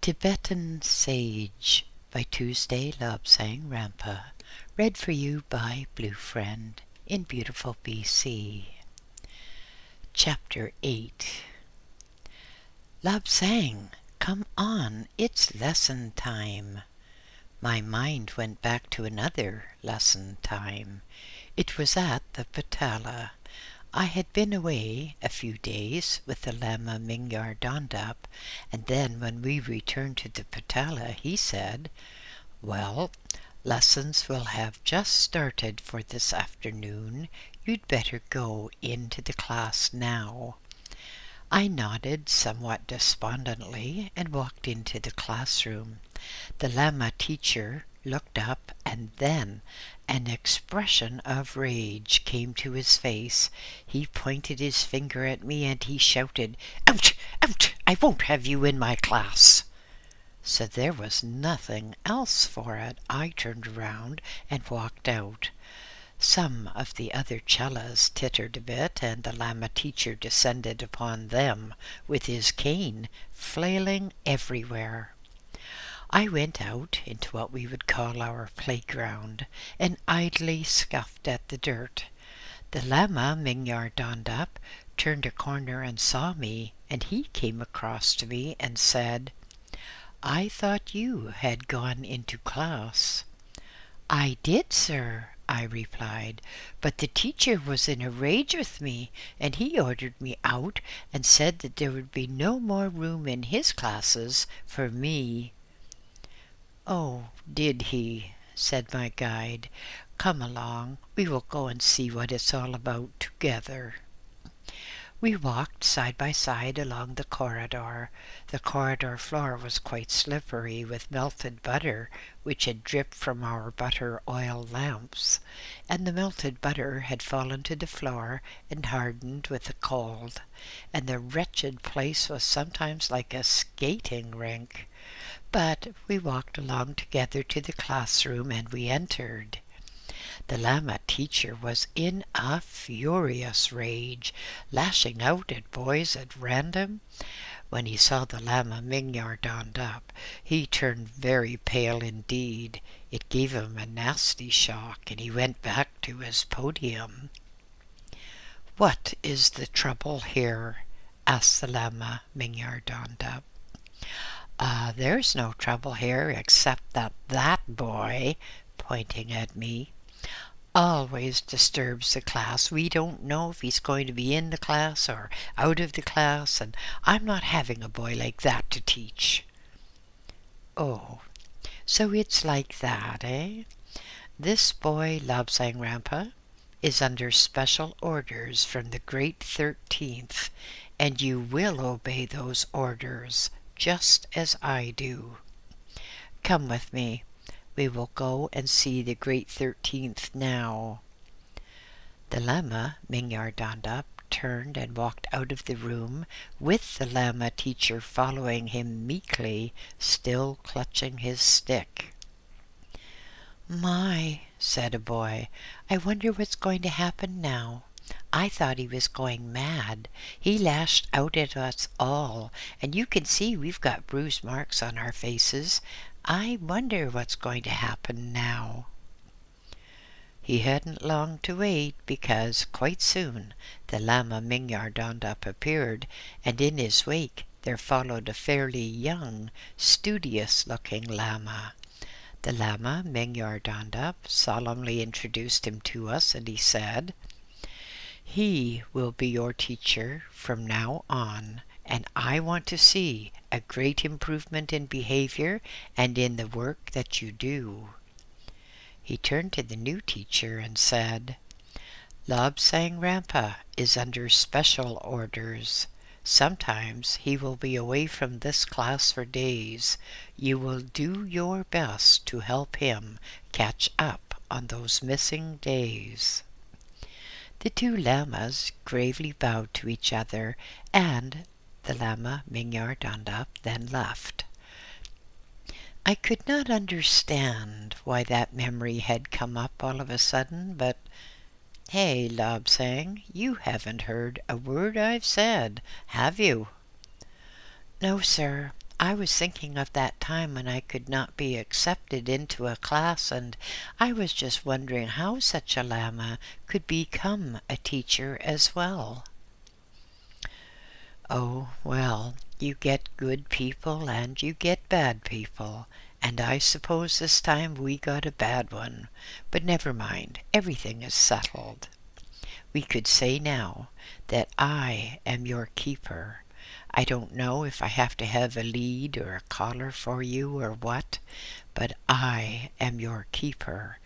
Tibetan Sage by Tuesday Lobsang Rampa. Read for you by BlueFriend in beautiful BC. Chapter 8. Lobsang, come on, it's lesson time. My mind went back to another lesson time. It was at the Patala. I had been away a few days with the Lama Mingyar Dondap, and then when we returned to the Patala, he said, "Well, lessons will have just started for this afternoon. You'd better go into the class now." I nodded somewhat despondently and walked into the classroom. The Lama teacher looked up, and then an expression of rage came to his face. He pointed his finger at me and he shouted, "Out! Out! I won't have you in my class!" So there was nothing else for it. I turned around and walked out. Some of the other Chelas tittered a bit, and the Lama teacher descended upon them with his cane, flailing everywhere. I went out into what we would call our playground, and idly scuffed at the dirt. The Lama Mingyar Dondap turned a corner and saw me, and he came across to me and said, "I thought you had gone into class." "I did, sir," I replied, "but the teacher was in a rage with me, and he ordered me out and said that there would be no more room in his classes for me." "Oh, did he?" said my guide. "Come along, we will go and see what it's all about together." We walked side by side along the corridor. The corridor floor was quite slippery with melted butter, which had dripped from our butter oil lamps, and the melted butter had fallen to the floor and hardened with the cold, and the wretched place was sometimes like a skating rink. But we walked along together to the classroom, and we entered. The Lama teacher was in a furious rage, lashing out at boys at random. When he saw the Lama Mingyar Dondap, he turned very pale indeed. It gave him a nasty shock, and he went back to his podium. "What is the trouble here?" asked the Lama Mingyar Dondap. "There's no trouble here except that boy," pointing at me, "always disturbs the class. We don't know if he's going to be in the class or out of the class, and I'm not having a boy like that to teach." "Oh, so it's like that, eh? This boy, Lobsang Rampa, is under special orders from the Great 13th, and you will obey those orders, just as I do. Come with me. We will go and see the Great 13th now." The Lama Mingyar Dondap turned and walked out of the room, with the Lama teacher following him meekly, still clutching his stick. "My," said a boy, "I wonder what's going to happen now. I thought he was going mad. He lashed out at us all, and you can see we've got bruise marks on our faces. I wonder what's going to happen now." He hadn't long to wait, because quite soon the Lama Mingyar Dondap appeared, and in his wake there followed a fairly young, studious-looking Lama. The Lama Mingyar Dondap solemnly introduced him to us, and he said, "He will be your teacher from now on, and I want to see a great improvement in behavior and in the work that you do." He turned to the new teacher and said, "Lobsang Rampa is under special orders. Sometimes he will be away from this class for days. You will do your best to help him catch up on those missing days." The two Lamas gravely bowed to each other, and the Lama Mingyar Dondap then left. I could not understand why that memory had come up all of a sudden, but hey, Lobsang, you haven't heard a word I've said, have you? "No, sir. I was thinking of that time when I could not be accepted into a class, and I was just wondering how such a Lama could become a teacher as well. Oh, well, you get good people and you get bad people, and I suppose this time we got a bad one. But never mind, everything is settled. We could say now that I am your keeper. I don't know if I have to have a lead or a collar for you or what, but I am your keeper,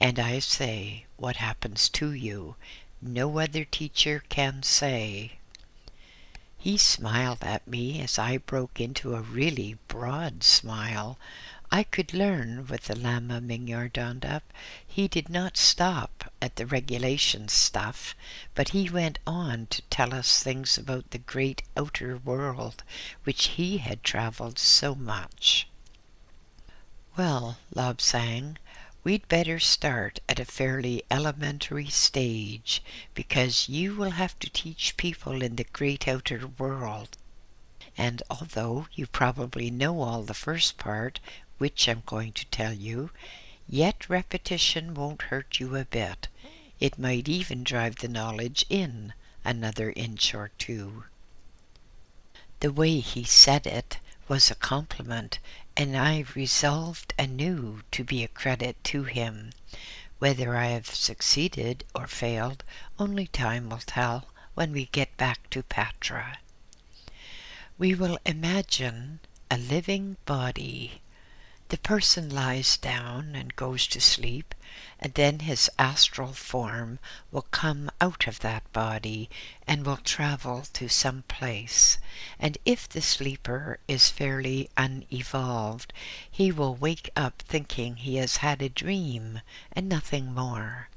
and I say what happens to you no other teacher can say. He smiled at me as I broke into a really broad smile. I could learn with the Lama Mingyardondap. He did not stop at the regulation stuff, but he went on to tell us things about the great outer world, which he had traveled so much. Well, Lobsang, we'd better start at a fairly elementary stage, because you will have to teach people in the great outer world. And although you probably know all the first part, which I'm going to tell you, yet repetition won't hurt you a bit. It might even drive the knowledge in another inch or two. The way he said it was a compliment, and I resolved anew to be a credit to him. Whether I have succeeded or failed, only time will tell when we get back to Patra. We will imagine a living body. The person lies down and goes to sleep, and then his astral form will come out of that body and will travel to some place. And if the sleeper is fairly unevolved, he will wake up thinking he has had a dream and nothing more.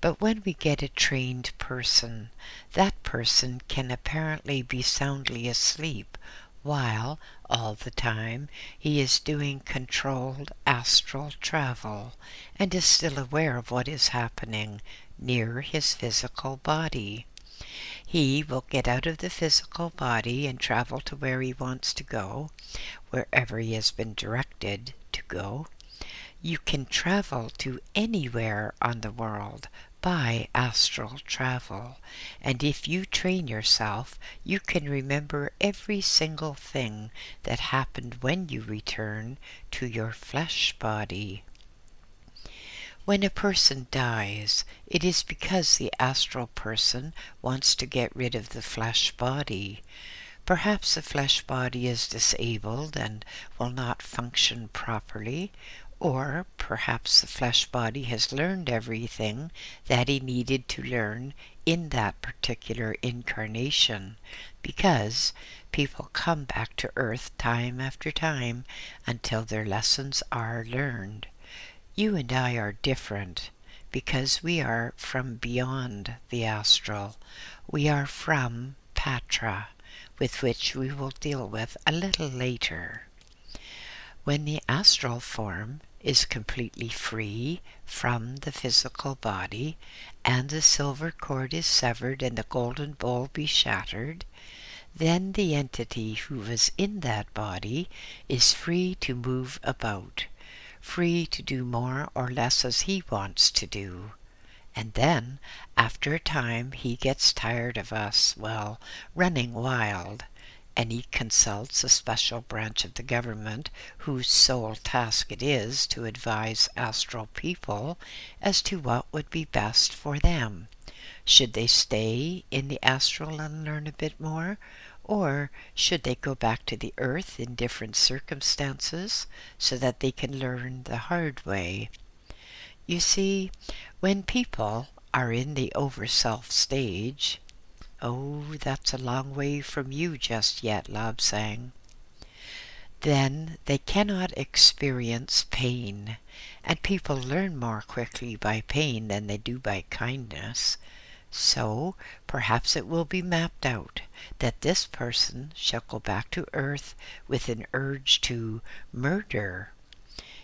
But when we get a trained person, that person can apparently be soundly asleep, while, all the time, he is doing controlled astral travel, and is still aware of what is happening near his physical body. He will get out of the physical body and travel to where he wants to go, wherever he has been directed to go. You can travel to anywhere on the world by astral travel, and if you train yourself, you can remember every single thing that happened when you return to your flesh body. When a person dies, it is because the astral person wants to get rid of the flesh body. Perhaps the flesh body is disabled and will not function properly, or perhaps the flesh body has learned everything that he needed to learn in that particular incarnation, because people come back to earth time after time until their lessons are learned. You and I are different because we are from beyond the astral. We are from Patra, with which we will deal with a little later. When the astral form is completely free from the physical body, and the silver cord is severed and the golden bowl be shattered, then the entity who was in that body is free to move about, free to do more or less as he wants to do. And then, after a time, he gets tired of us, running wild, and he consults a special branch of the government whose sole task it is to advise astral people as to what would be best for them. Should they stay in the astral and learn a bit more, or should they go back to the earth in different circumstances so that they can learn the hard way? You see, when people are in the over-self stage, oh, that's a long way from you just yet, Lobsang, then they cannot experience pain, and people learn more quickly by pain than they do by kindness. So perhaps it will be mapped out that this person shall go back to earth with an urge to murder.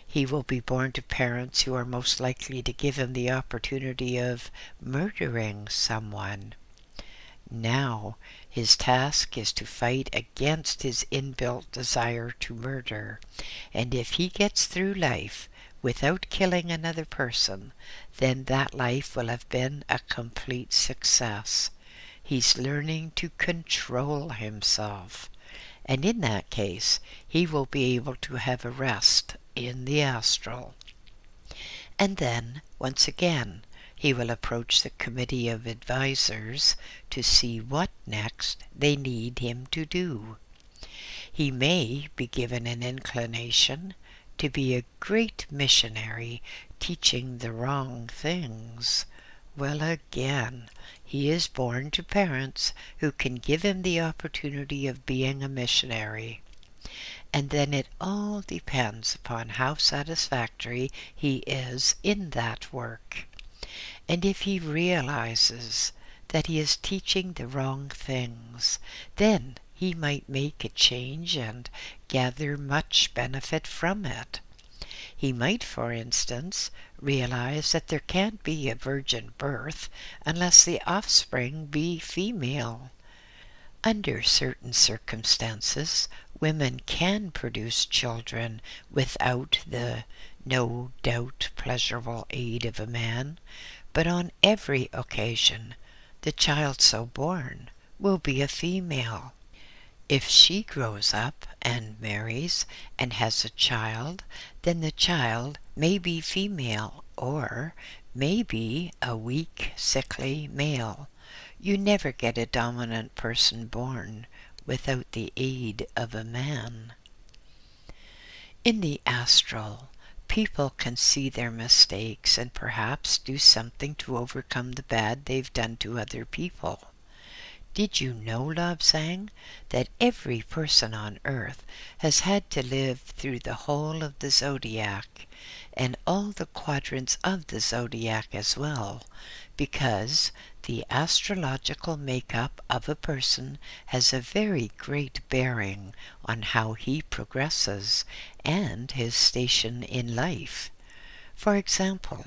He will be born to parents who are most likely to give him the opportunity of murdering someone. Now his task is to fight against his inbuilt desire to murder, and if he gets through life without killing another person, then that life will have been a complete success. He's learning to control himself, and in that case he will be able to have a rest in the astral. And then, once again, he will approach the committee of advisors to see what next they need him to do. He may be given an inclination to be a great missionary teaching the wrong things. Well, again, he is born to parents who can give him the opportunity of being a missionary. And then it all depends upon how satisfactory he is in that work. And if he realizes that he is teaching the wrong things, then he might make a change and gather much benefit from it. He might, for instance, realize that there can't be a virgin birth unless the offspring be female. Under certain circumstances, women can produce children without the no doubt pleasurable aid of a man, but on every occasion the child so born will be a female. If she grows up and marries and has a child, then the child may be female or may be a weak, sickly male. You never get a dominant person born without the aid of a man. In the astral, people can see their mistakes and perhaps do something to overcome the bad they've done to other people. Did you know, Lobsang, that every person on earth has had to live through the whole of the zodiac and all the quadrants of the zodiac as well, because the astrological makeup of a person has a very great bearing on how he progresses and his station in life. For example,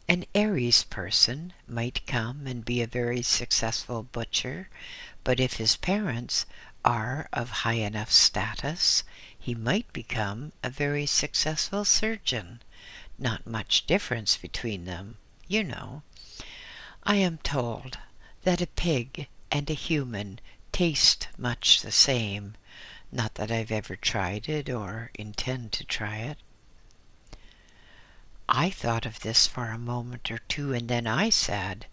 an Aries person might come and be a very successful butcher, but if his parents are of high enough status, he might become a very successful surgeon. Not much difference between them, you know. I am told that a pig and a human taste much the same. Not that I've ever tried it or intend to try it. I thought of this for a moment or two, and then I said,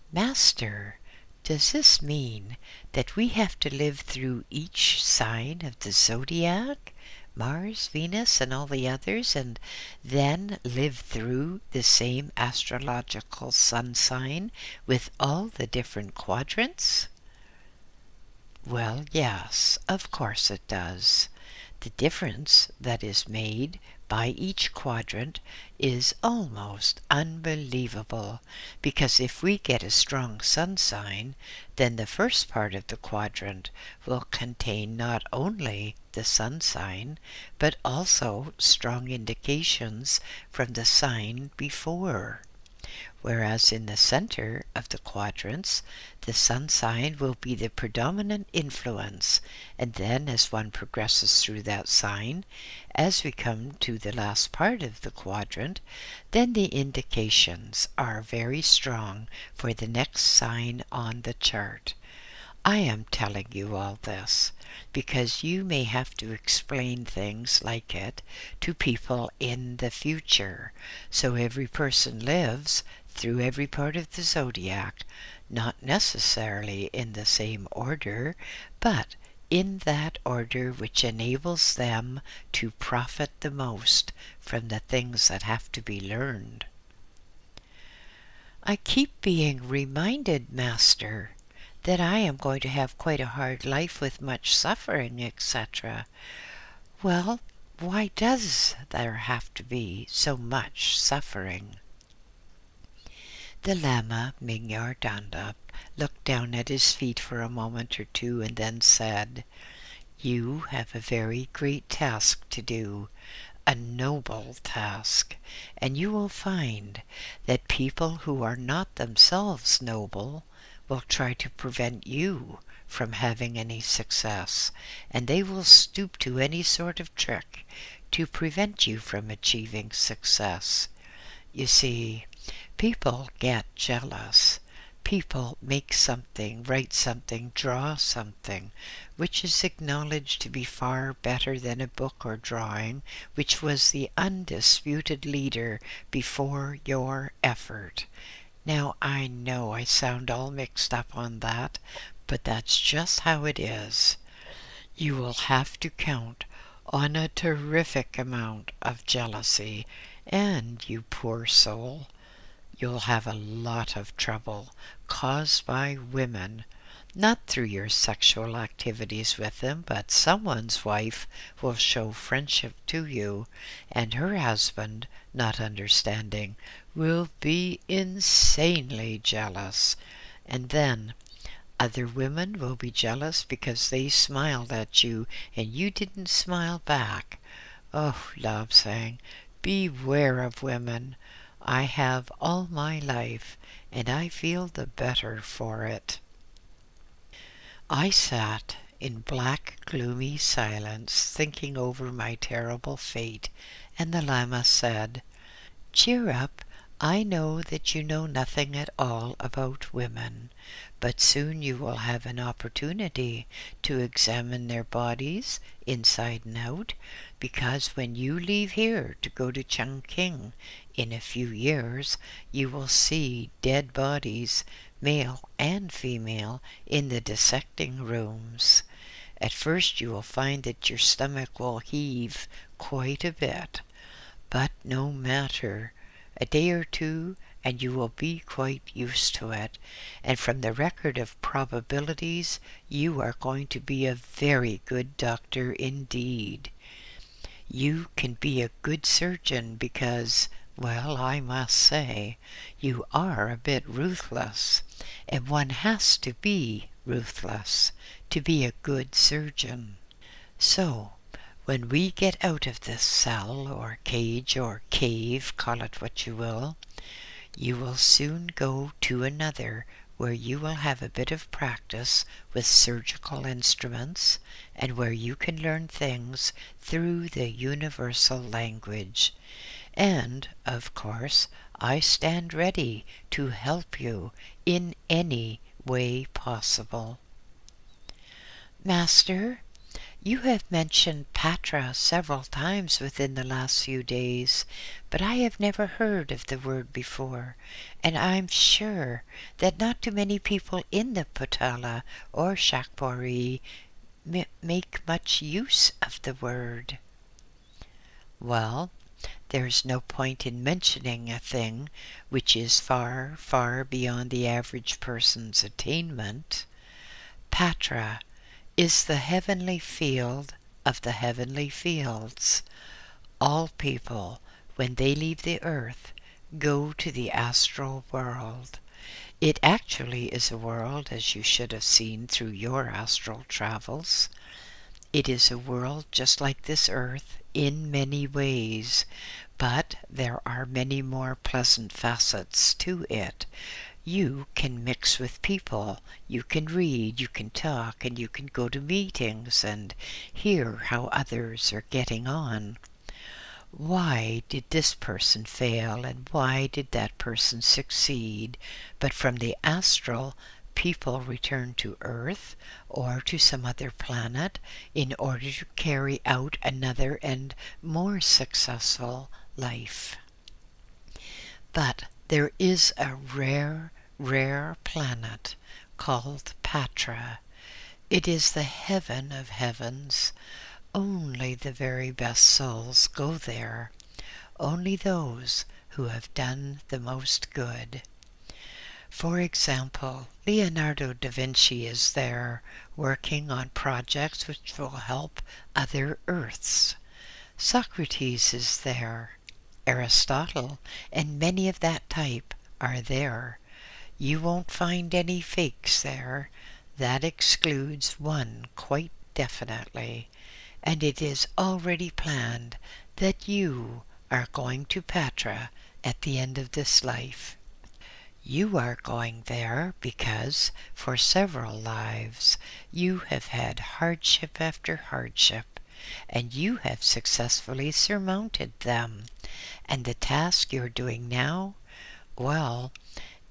Master, does this mean that we have to live through each sign of the zodiac, Mars, Venus, and all the others, and then live through the same astrological sun sign with all the different quadrants? Well, yes, of course it does. The difference that is made by each quadrant is almost unbelievable, because if we get a strong sun sign, then the first part of the quadrant will contain not only the sun sign, but also strong indications from the sign before. Whereas in the center of the quadrants, the sun sign will be the predominant influence, and then as one progresses through that sign, as we come to the last part of the quadrant, then the indications are very strong for the next sign on the chart. I am telling you all this because you may have to explain things like it to people in the future, so every person lives through every part of the zodiac, not necessarily in the same order, but in that order which enables them to profit the most from the things that have to be learned. I keep being reminded, Master, that I am going to have quite a hard life with much suffering, etc. Well, why does there have to be so much suffering? The Lama Mingyar Dandap looked down at his feet for a moment or two and then said, You have a very great task to do, a noble task, and you will find that people who are not themselves noble will try to prevent you from having any success, and they will stoop to any sort of trick to prevent you from achieving success. You see, people get jealous. People make something, write something, draw something, which is acknowledged to be far better than a book or drawing, which was the undisputed leader before your effort. Now, I know I sound all mixed up on that, but that's just how it is. You will have to count on a terrific amount of jealousy, and, you poor soul, you'll have a lot of trouble caused by women, not through your sexual activities with them, but someone's wife will show friendship to you, and her husband, not understanding, will be insanely jealous. And then other women will be jealous because they smiled at you and you didn't smile back. Oh, love saying, beware of women. I have all my life, and I feel the better for it. I sat in black, gloomy silence, thinking over my terrible fate, and the Lama said, "Cheer up. I know that you know nothing at all about women, but soon you will have an opportunity to examine their bodies inside and out, because when you leave here to go to Chungking in a few years, you will see dead bodies, male and female, in the dissecting rooms. At first you will find that your stomach will heave quite a bit, but no matter. A day or two, and you will be quite used to it, and from the record of probabilities, you are going to be a very good doctor indeed. You can be a good surgeon because, well, I must say, you are a bit ruthless, and one has to be ruthless to be a good surgeon. So, when we get out of this cell or cage or cave, call it what you will soon go to another where you will have a bit of practice with surgical instruments and where you can learn things through the universal language. And, of course, I stand ready to help you in any way possible." "Master, you have mentioned Patra several times within the last few days, but I have never heard of the word before, and I'm sure that not too many people in the Potala or Shakpori make much use of the word." "Well, there's no point in mentioning a thing which is far, far beyond the average person's attainment. Patra is the heavenly field of the heavenly fields. All people, when they leave the earth, go to the astral world. It actually is a world as you should have seen through your astral travels. It is a world just like this earth in many ways, but there are many more pleasant facets to it. You can mix with people, you can read, you can talk, and you can go to meetings and hear how others are getting on. Why did this person fail, and why did that person succeed? But from the astral, people return to Earth or to some other planet in order to carry out another and more successful life. But there is a rare planet called Patra. It is the heaven of heavens. Only the very best souls go there. Only those who have done the most good. For example, Leonardo da Vinci is there, working on projects which will help other Earths. Socrates is there. Aristotle and many of that type are there. You won't find any fakes there. That excludes one quite definitely. And it is already planned that you are going to Patra at the end of this life. You are going there because for several lives you have had hardship after hardship, and you have successfully surmounted them. And the task you're doing now, well,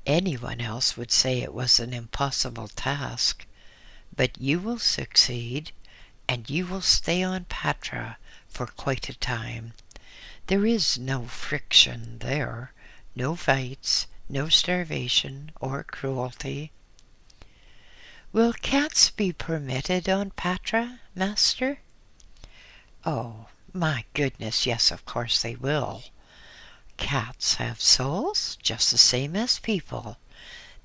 anyone else would say it was an impossible task. But you will succeed, and you will stay on Patra for quite a time. There is no friction there, no fights, no starvation or cruelty. Will cats be permitted on Patra, Master? Oh, my goodness, yes, of course they will. Cats have souls just the same as people.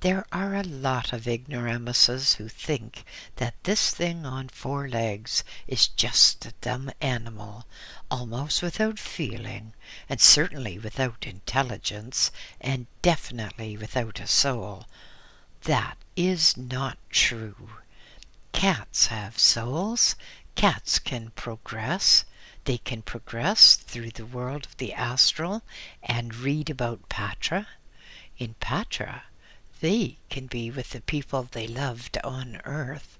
There are a lot of ignoramuses who think that this thing on 4 legs is just a dumb animal, almost without feeling, and certainly without intelligence, and definitely without a soul. That is not true. Cats have souls. Cats can progress. They can progress through the world of the astral and read about Patra. In Patra, they can be with the people they loved on Earth,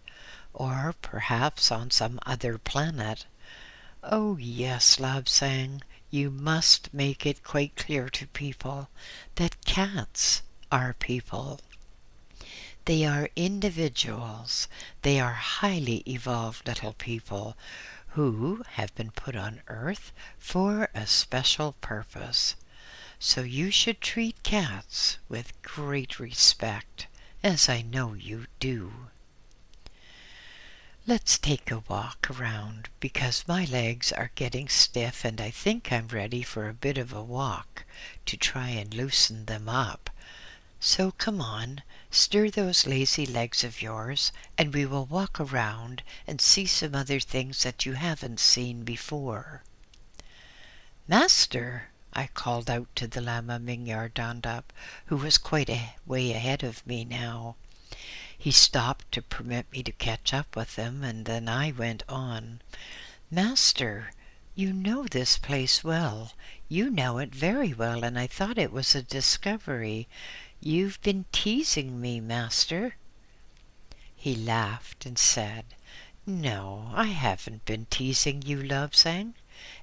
or perhaps on some other planet. Oh yes, Labsang, you must make it quite clear to people that cats are people. They are individuals. They are highly evolved little people who have been put on Earth for a special purpose. So you should treat cats with great respect, as I know you do. Let's take a walk around, because my legs are getting stiff and I think I'm ready for a bit of a walk to try and loosen them up. So come on, stir those lazy legs of yours, and we will walk around and see some other things that you haven't seen before. Master, I called out to the Lama Mingyar Dandap, who was quite a way ahead of me now. He stopped to permit me to catch up with him, and then I went on. Master, you know this place well. You know it very well, and I thought it was a discovery. You've been teasing me, Master. He laughed and said, No, I haven't been teasing you, Lobsang.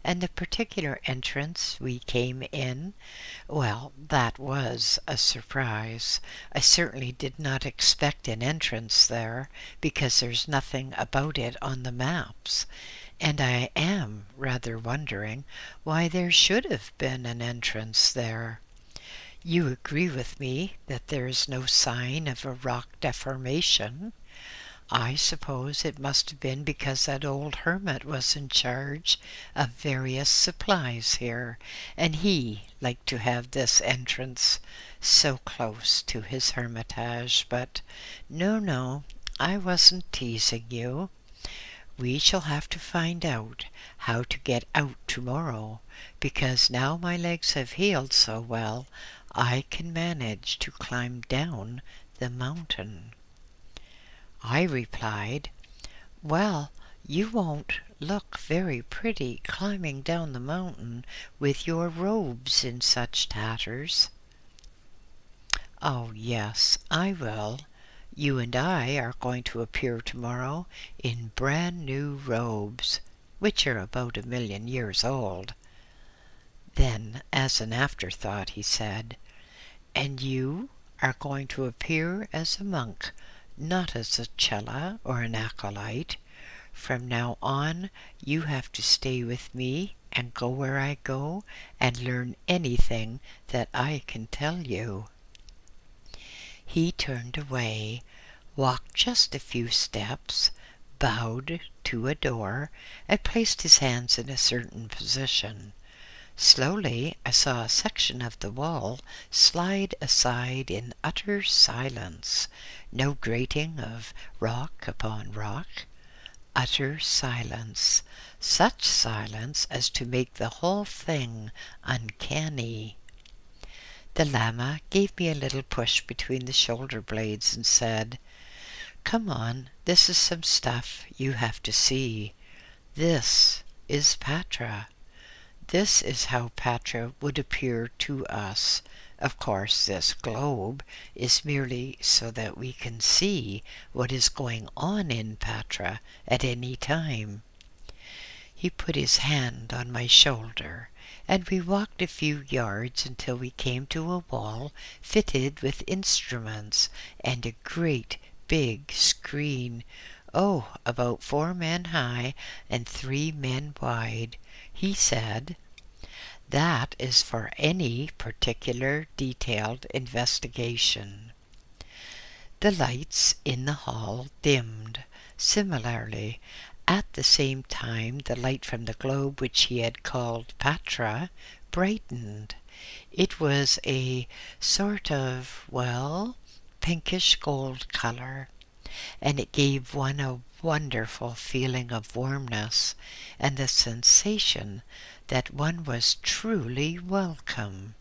And the particular entrance we came in, well, that was a surprise. I certainly did not expect an entrance there, because there's nothing about it on the maps. And I am rather wondering why there should have been an entrance there. You agree with me that there is no sign of a rock deformation? I suppose it must have been because that old hermit was in charge of various supplies here, and he liked to have this entrance so close to his hermitage. But no, I wasn't teasing you. We shall have to find out how to get out tomorrow, because now my legs have healed so well, I can manage to climb down the mountain. I replied, Well, you won't look very pretty climbing down the mountain with your robes in such tatters. Oh yes, I will. You and I are going to appear tomorrow in brand new robes, which are about 1,000,000 years old. Then, as an afterthought, he said, And you are going to appear as a monk, not as a chela or an acolyte. From now on, you have to stay with me and go where I go and learn anything that I can tell you. He turned away, walked just a few steps, bowed to a door, and placed his hands in a certain position. Slowly I saw a section of the wall slide aside in utter silence, no grating of rock upon rock. Utter silence, such silence as to make the whole thing uncanny. The Lama gave me a little push between the shoulder blades and said, Come on, this is some stuff you have to see. This is Patra. This is how Patra would appear to us, Of course, this globe is merely so that we can see what is going on in Patra at any time. He put his hand on my shoulder, and we walked a few yards until we came to a wall fitted with instruments and a great big screen, about 4 men high and 3 men wide. He said, "That is for any particular detailed investigation." The lights in the hall dimmed. Similarly, at the same time, the light from the globe which he had called Patra brightened. It was a sort of, pinkish gold color, and it gave one a wonderful feeling of warmness and the sensation that one was truly welcome.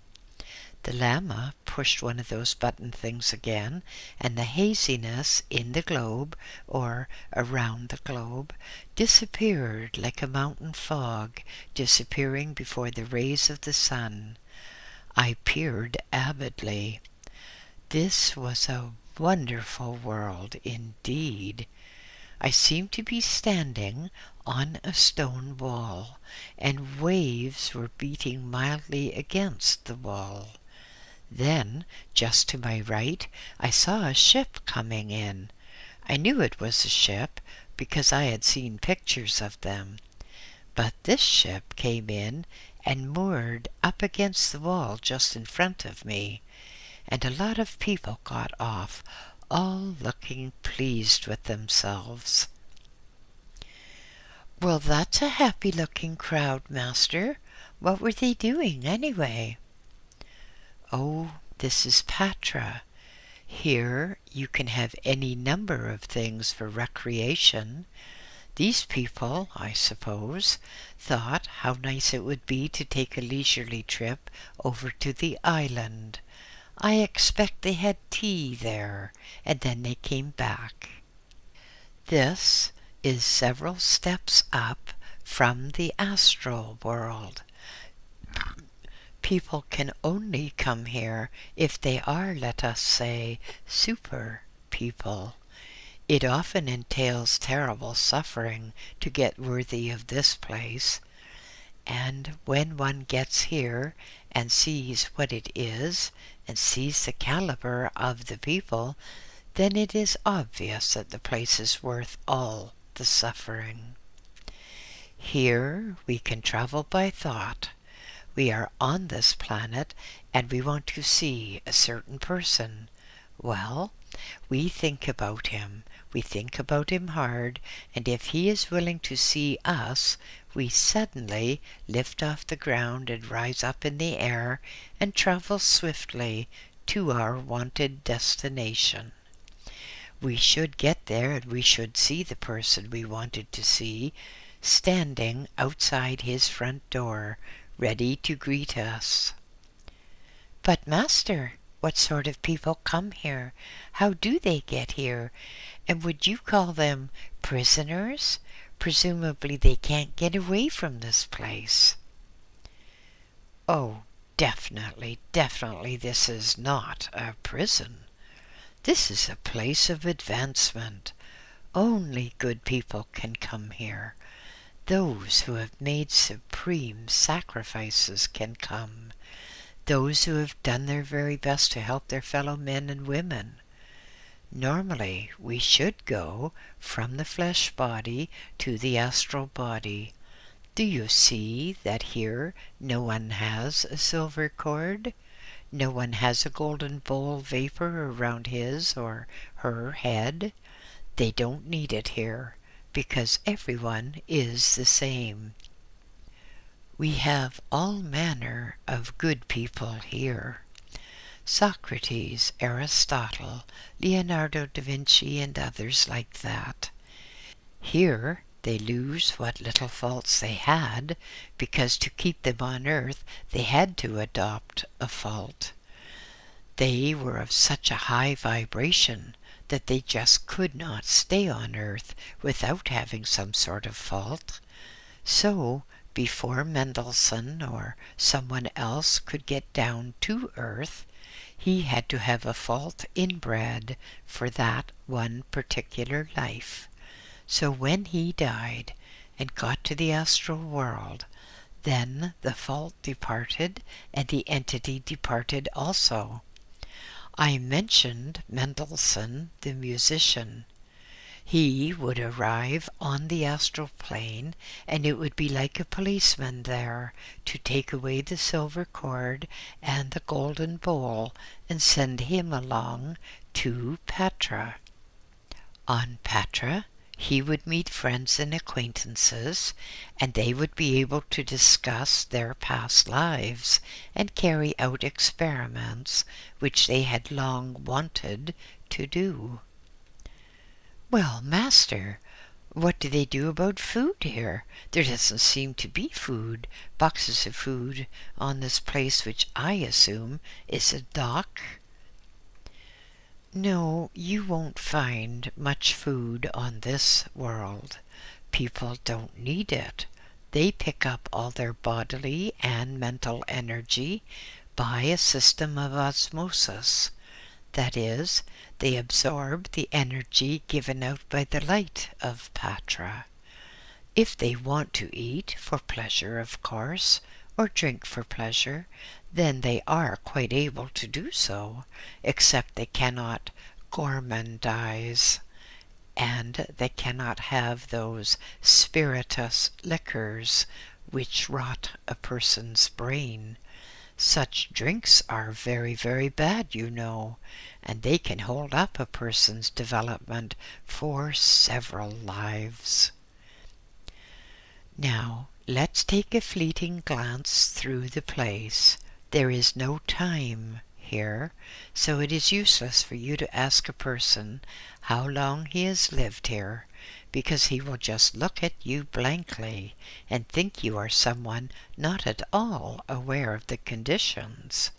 The Lama pushed one of those button things again, and the haziness in the globe, or around the globe, disappeared like a mountain fog disappearing before the rays of the sun. I peered avidly. This was a wonderful world indeed. I seemed to be standing on a stone wall, and waves were beating mildly against the wall. Then, just to my right, I saw a ship coming in. I knew it was a ship because I had seen pictures of them. But this ship came in and moored up against the wall just in front of me, and a lot of people got off, all looking pleased with themselves. "Well, that's a happy-looking crowd, Master. What were they doing, anyway?" "Oh, this is Patra. Here you can have any number of things for recreation. These people, I suppose, thought how nice it would be to take a leisurely trip over to the island. I expect they had tea there, and then they came back." This is several steps up from the astral world. People can only come here if they are, let us say, super people. It often entails terrible suffering to get worthy of this place, and when one gets here and sees what it is, and sees the caliber of the people, then it is obvious that the place is worth all the suffering. Here we can travel by thought. We are on this planet, and we want to see a certain person. Well, we think about him. We think about him hard, and if he is willing to see us, we suddenly lift off the ground and rise up in the air and travel swiftly to our wanted destination. We should get there, and we should see the person we wanted to see, standing outside his front door, ready to greet us. "But, Master, what sort of people come here? How do they get here? And would you call them prisoners? Presumably they can't get away from this place." "Oh, definitely, this is not a prison. This is a place of advancement. Only good people can come here. Those who have made supreme sacrifices can come. Those who have done their very best to help their fellow men and women. Normally, we should go from the flesh body to the astral body. Do you see that here no one has a silver cord? No one has a golden bowl vapor around his or her head? They don't need it here, because everyone is the same. We have all manner of good people here. Socrates, Aristotle, Leonardo da Vinci, and others like that. Here they lose what little faults they had, because to keep them on earth they had to adopt a fault. They were of such a high vibration that they just could not stay on earth without having some sort of fault. So, before Mendelssohn or someone else could get down to earth, He had to have a fault inbred for that one particular life. So when he died and got to the astral world, then the fault departed and the entity departed also. I mentioned Mendelssohn, the musician. He would arrive on the astral plane, and it would be like a policeman there to take away the silver cord and the golden bowl and send him along to Petra. On Petra, he would meet friends and acquaintances, and they would be able to discuss their past lives and carry out experiments which they had long wanted to do. Well, Master, what do they do about food here? There doesn't seem to be boxes of food on this place, which I assume is a dock. No, you won't find much food on this world. People don't need it. They pick up all their bodily and mental energy by a system of osmosis. That is, they absorb the energy given out by the light of Patra. If they want to eat for pleasure, of course, or drink for pleasure, then they are quite able to do so, except they cannot gourmandize, and they cannot have those spirituous liquors which rot a person's brain. Such drinks are very, very bad, you know, and they can hold up a person's development for several lives. Now, let's take a fleeting glance through the place. There is no time here, so it is useless for you to ask a person how long he has lived here, because he will just look at you blankly and think you are someone not at all aware of the conditions.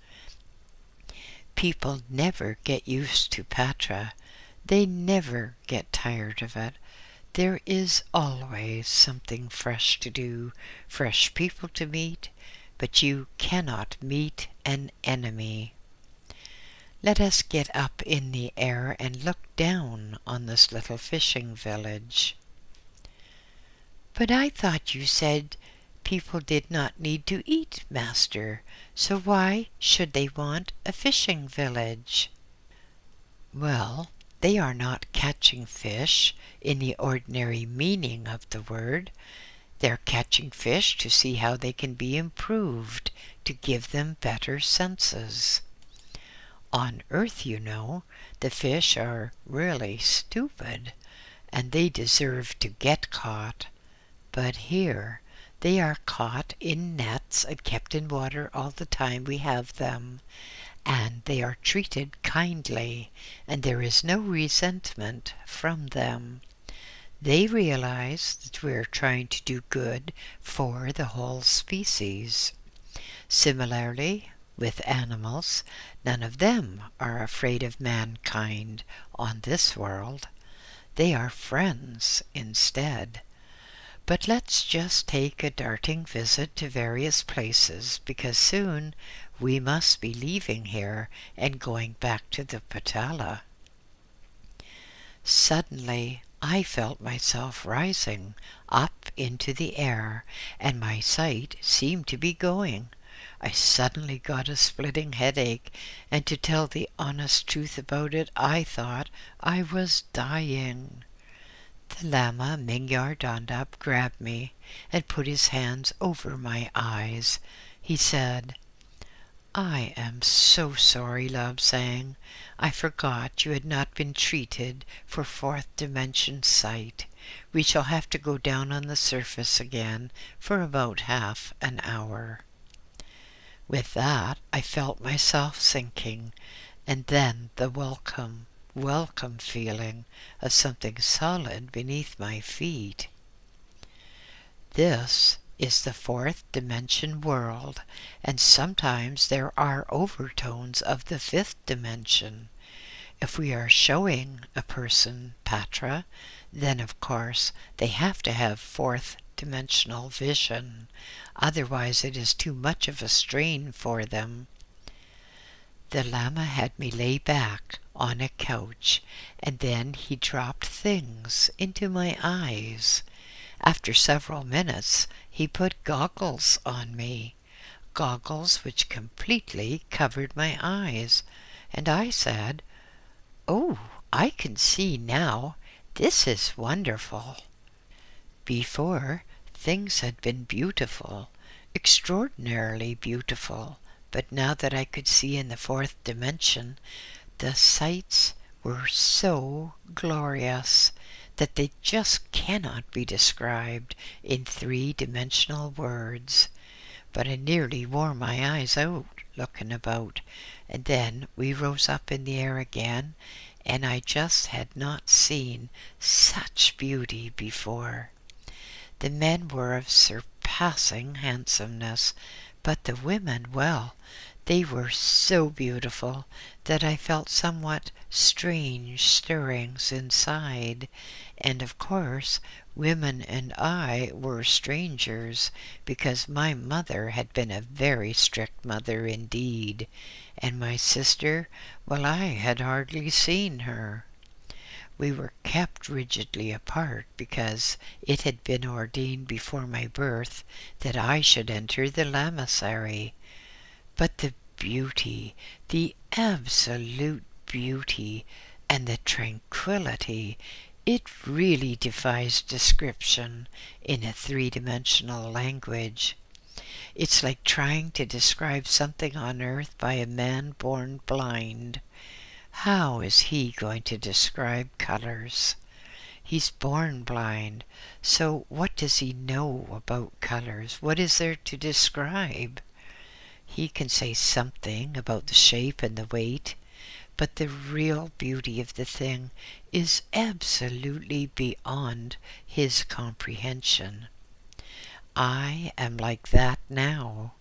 People never get used to Patra. They never get tired of it. There is always something fresh to do, fresh people to meet, but you cannot meet an enemy. Let us get up in the air and look down on this little fishing village. But I thought you said people did not need to eat, Master, so why should they want a fishing village? Well, they are not catching fish in the ordinary meaning of the word. They're catching fish to see how they can be improved to give them better senses. On Earth, you know, the fish are really stupid, and they deserve to get caught. But here, they are caught in nets and kept in water all the time we have them, and they are treated kindly, and there is no resentment from them. They realize that we are trying to do good for the whole species. Similarly, with animals, none of them are afraid of mankind on this world. They are friends instead. But let's just take a darting visit to various places, because soon we must be leaving here and going back to the Patala. Suddenly, I felt myself rising up into the air, and my sight seemed to be going. I suddenly got a splitting headache, and to tell the honest truth about it, I thought I was dying. The Lama Mingyar Dondap grabbed me and put his hands over my eyes. He said, "I am so sorry, Lobsang. I forgot you had not been treated for fourth dimension sight. We shall have to go down on the surface again for about half an hour." With that, I felt myself sinking, and then the welcome feeling of something solid beneath my feet. This is the fourth dimension world, and sometimes there are overtones of the fifth dimension. If we are showing a person Patra, then of course they have to have fourth dimensional vision. Otherwise it is too much of a strain for them. The Lama had me lay back on a couch, and then he dropped things into my eyes. After several minutes, he put goggles on me, goggles which completely covered my eyes, and I said, "Oh, I can see now. This is wonderful." Before, things had been beautiful, extraordinarily beautiful, but now that I could see in the fourth dimension, the sights were so glorious that they just cannot be described in three-dimensional words. But I nearly wore my eyes out looking about, and then we rose up in the air again, and I just had not seen such beauty before. The men were of surpassing handsomeness, but the women, well, they were so beautiful that I felt somewhat strange stirrings inside, and of course women and I were strangers, because my mother had been a very strict mother indeed, and my sister, well, I had hardly seen her. We were kept rigidly apart because it had been ordained before my birth that I should enter the lamasery. But the beauty, the absolute beauty, and the tranquility, it really defies description in a three-dimensional language. It's like trying to describe something on earth by a man born blind. How is he going to describe colors? He's born blind, so what does he know about colors? What is there to describe? He can say something about the shape and the weight, but the real beauty of the thing is absolutely beyond his comprehension. I am like that now.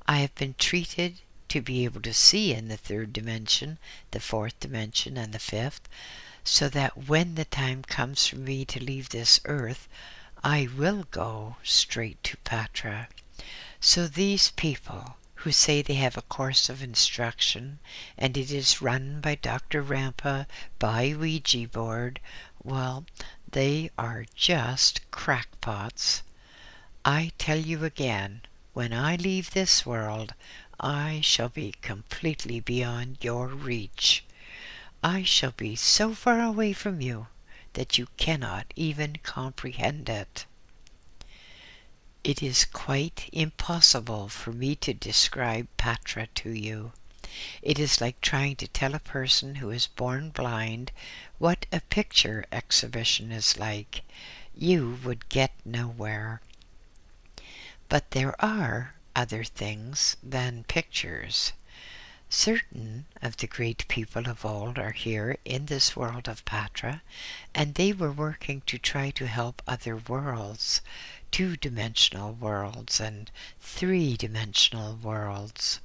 I have been treated to be able to see in the third dimension, the fourth dimension, and the fifth, so that when the time comes for me to leave this earth, I will go straight to Patra. So these people who say they have a course of instruction, and it is run by Dr. Rampa by Ouija board, well, they are just crackpots. I tell you again, when I leave this world, I shall be completely beyond your reach. I shall be so far away from you that you cannot even comprehend it. It is quite impossible for me to describe Patra to you. It is like trying to tell a person who is born blind what a picture exhibition is like. You would get nowhere. But there are other things than pictures. Certain of the great people of old are here in this world of Patra, and they were working to try to help other worlds, two-dimensional worlds and three-dimensional worlds.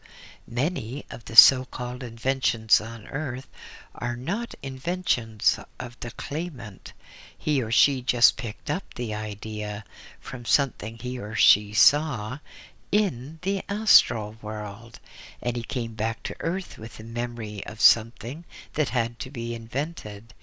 Many of the so-called inventions on Earth are not inventions of the claimant. He or she just picked up the idea from something he or she saw in the astral world, and he came back to Earth with the memory of something that had to be invented.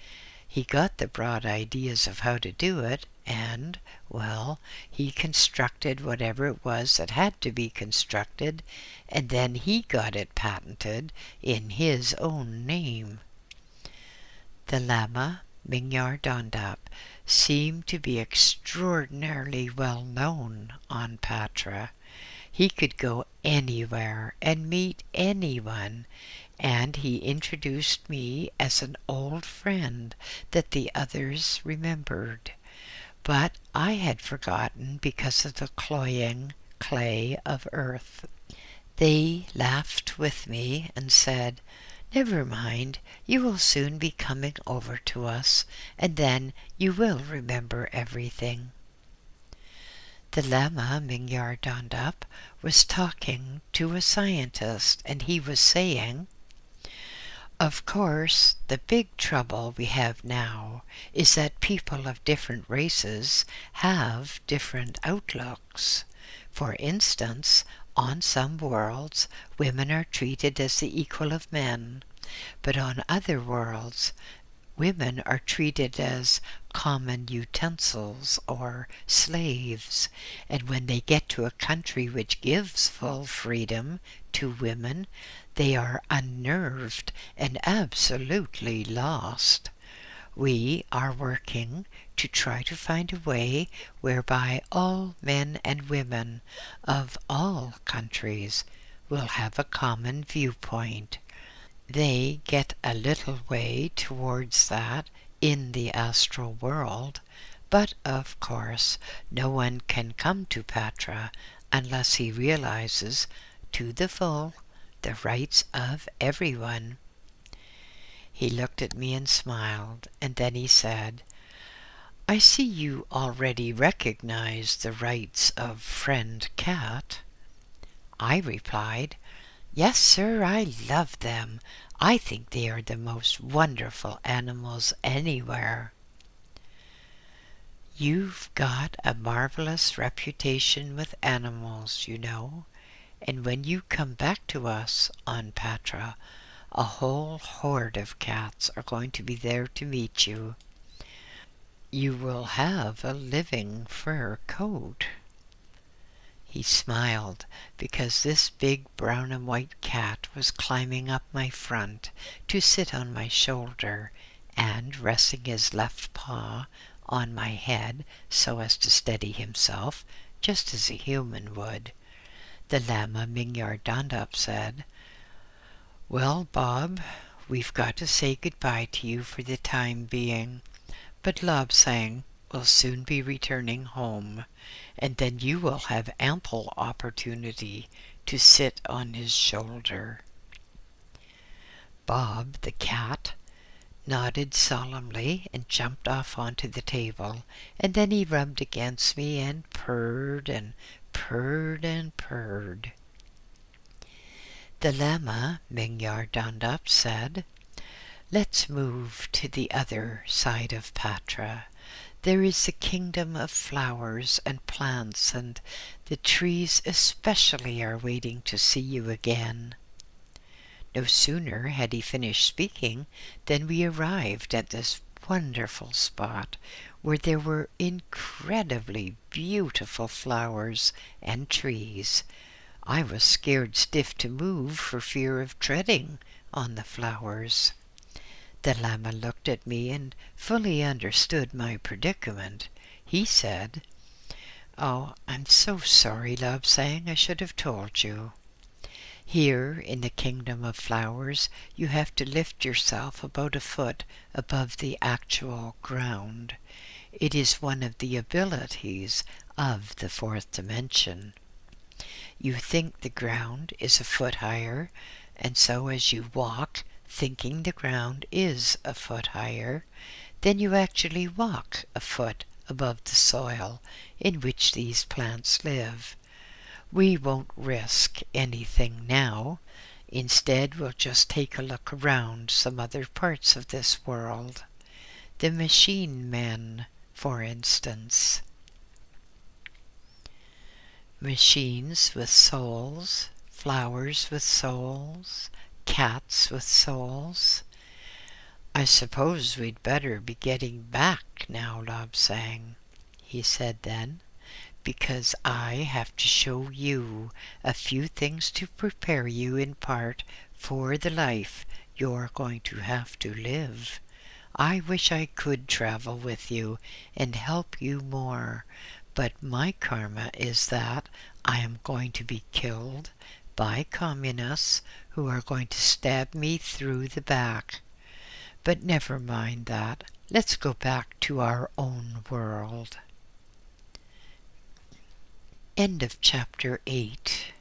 He got the broad ideas of how to do it, and, well, he constructed whatever it was that had to be constructed, and then he got it patented in his own name. The Lama Mingyar Dondap seemed to be extraordinarily well known on Patra. He could go anywhere and meet anyone, and he introduced me as an old friend that the others remembered. But I had forgotten because of the cloying clay of earth. They laughed with me and said, "Never mind, you will soon be coming over to us, and then you will remember everything." The Lama Mingyar Dondap was talking to a scientist, and he was saying, "Of course, the big trouble we have now is that people of different races have different outlooks. For instance, On some worlds, women are treated as the equal of men, but on other worlds, women are treated as common utensils or slaves, and when they get to a country which gives full freedom to women, they are unnerved and absolutely lost. We are working to try to find a way whereby all men and women of all countries will have a common viewpoint. They get a little way towards that in the astral world, but of course no one can come to Patra unless he realizes to the full the rights of everyone. He looked at me and smiled, and then he said, "I see you already recognize the rights of friend cat." I replied, "Yes, sir, I love them. I think they are the most wonderful animals anywhere." "You've got a marvelous reputation with animals, you know, and when you come back to us on Patra, a whole horde of cats are going to be there to meet you. You will have a living fur coat." He smiled because this big brown and white cat was climbing up my front to sit on my shoulder, and resting his left paw on my head so as to steady himself, just as a human would. The Lama Mingyar Dandap said, "Well, Bob, we've got to say goodbye to you for the time being, but Lobsang will soon be returning home, and then you will have ample opportunity to sit on his shoulder." Bob, the cat, nodded solemnly and jumped off onto the table, and then he rubbed against me and purred and purred and purred. The Lama Mingyar Dandap said, "Let's move to the other side of Patra. There is the kingdom of flowers and plants, and the trees especially are waiting to see you again." No sooner had he finished speaking than we arrived at this wonderful spot where there were incredibly beautiful flowers and trees. I was scared stiff to move for fear of treading on the flowers. The Lama looked at me and fully understood my predicament. He said, "Oh, I'm so sorry, Lobsang, I should have told you. Here in the kingdom of flowers you have to lift yourself about a foot above the actual ground. It is one of the abilities of the fourth dimension. You think the ground is a foot higher, and so as you walk, thinking the ground is a foot higher, then you actually walk a foot above the soil in which these plants live. We won't risk anything now. Instead, we'll just take a look around some other parts of this world. The machine men, for instance." Machines with souls, flowers with souls, cats with souls. "I suppose we'd better be getting back now, Lobsang," he said then, "because I have to show you a few things to prepare you in part for the life you're going to have to live. I wish I could travel with you and help you more, but my karma is that I am going to be killed by communists who are going to stab me through the back. But never mind that. Let's go back to our own world." End of chapter 8.